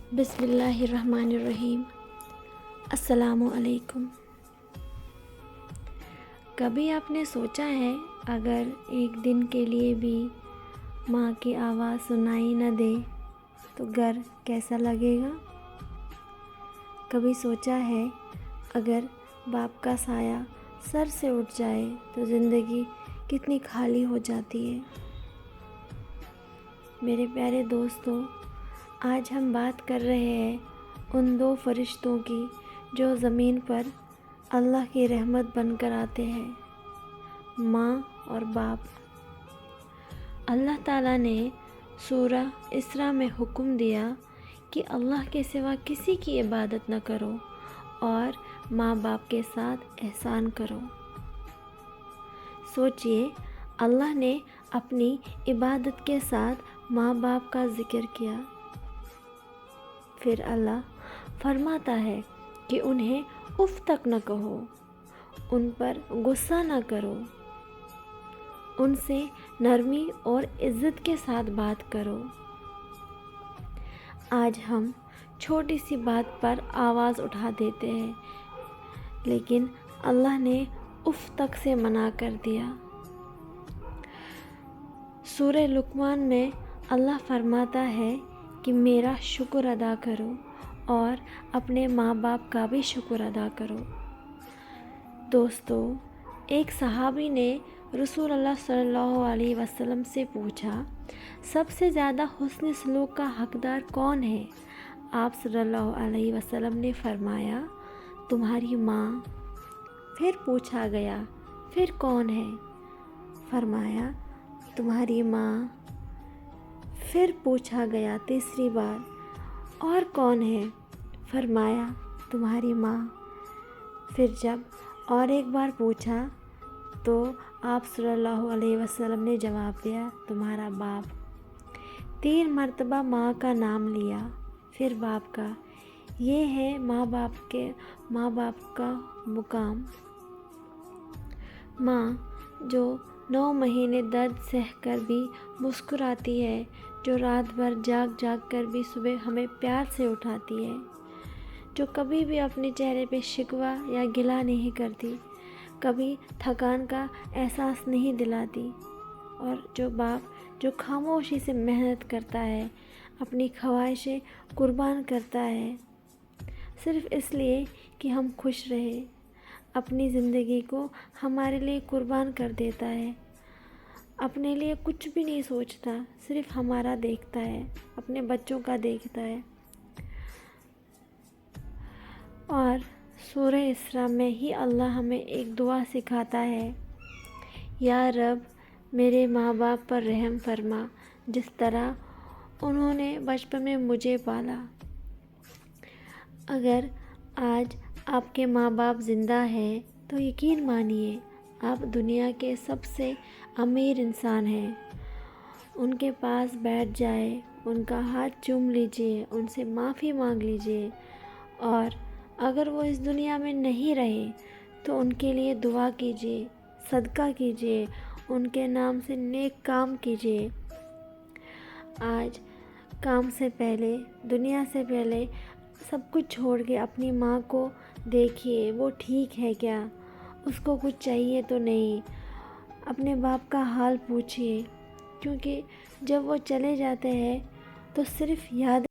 بسم اللہ الرحمن الرحیم۔ السلام علیکم۔ کبھی آپ نے سوچا ہے اگر ایک دن کے لیے بھی ماں کی آواز سنائی نہ دے تو گھر کیسا لگے گا؟ کبھی سوچا ہے اگر باپ کا سایہ سر سے اٹھ جائے تو زندگی کتنی خالی ہو جاتی ہے؟ میرے پیارے دوستوں، آج ہم بات کر رہے ہیں ان دو فرشتوں کی جو زمین پر اللہ کی رحمت بن کر آتے ہیں، ماں اور باپ۔ اللہ تعالیٰ نے سورہ اسراء میں حکم دیا کہ اللہ کے سوا کسی کی عبادت نہ کرو اور ماں باپ کے ساتھ احسان کرو۔ سوچئے، اللہ نے اپنی عبادت کے ساتھ ماں باپ کا ذکر کیا، پھر اللہ فرماتا ہے کہ انہیں اف تک نہ کہو، ان پر غصہ نہ کرو، ان سے نرمی اور عزت کے ساتھ بات کرو۔ آج ہم چھوٹی سی بات پر آواز اٹھا دیتے ہیں، لیکن اللہ نے اف تک سے منع کر دیا۔ سورہ لقمان میں اللہ فرماتا ہے کہ میرا شکر ادا کرو اور اپنے ماں باپ کا بھی شکر ادا کرو۔ دوستو، ایک صحابی نے رسول اللہ صلی اللہ علیہ وسلم سے پوچھا، سب سے زیادہ حسن سلوک کا حقدار کون ہے؟ آپ صلی اللہ علیہ وسلم نے فرمایا، تمہاری ماں۔ پھر پوچھا گیا، پھر کون ہے؟ فرمایا، تمہاری ماں۔ پھر پوچھا گیا تیسری بار، اور کون ہے؟ فرمایا، تمہاری ماں۔ پھر جب اور ایک بار پوچھا تو آپ صلی اللہ علیہ وسلم نے جواب دیا، تمہارا باپ۔ 3 مرتبہ ماں کا نام لیا، پھر باپ کا۔ یہ ہے ماں باپ کا مقام۔ ماں جو 9 مہینے درد سہ کر بھی مسکراتی ہے، جو رات بھر جاگ کر بھی صبح ہمیں پیار سے اٹھاتی ہے، جو کبھی بھی اپنے چہرے پہ شکوہ یا گلہ نہیں کرتی، کبھی تھکان کا احساس نہیں دلاتی، اور جو باپ جو خاموشی سے محنت کرتا ہے، اپنی خواہشیں قربان کرتا ہے، صرف اس لیے کہ ہم خوش رہیں، اپنی زندگی کو ہمارے لیے قربان کر دیتا ہے، اپنے لیے کچھ بھی نہیں سوچتا، صرف ہمارا دیکھتا ہے، اپنے بچوں کا دیکھتا ہے۔ اور سورہ اسراء میں ہی اللہ ہمیں ایک دعا سکھاتا ہے، یا رب میرے ماں باپ پر رحم فرما، جس طرح انہوں نے بچپن میں مجھے پالا۔ اگر آج آپ کے ماں باپ زندہ ہیں تو یقین مانیے آپ دنیا کے سب سے امیر انسان ہیں۔ ان کے پاس بیٹھ جائے، ان کا ہاتھ چوم لیجئے، ان سے معافی مانگ لیجئے، اور اگر وہ اس دنیا میں نہیں رہے تو ان کے لیے دعا کیجئے، صدقہ کیجئے، ان کے نام سے نیک کام کیجئے۔ آج کام سے پہلے، دنیا سے پہلے سب کچھ چھوڑ کے اپنی ماں کو دیکھیے، وہ ٹھیک ہے کیا، اس کو کچھ چاہیے تو نہیں۔ اپنے باپ کا حال پوچھیے، کیونکہ جب وہ چلے جاتے ہیں تو صرف یاد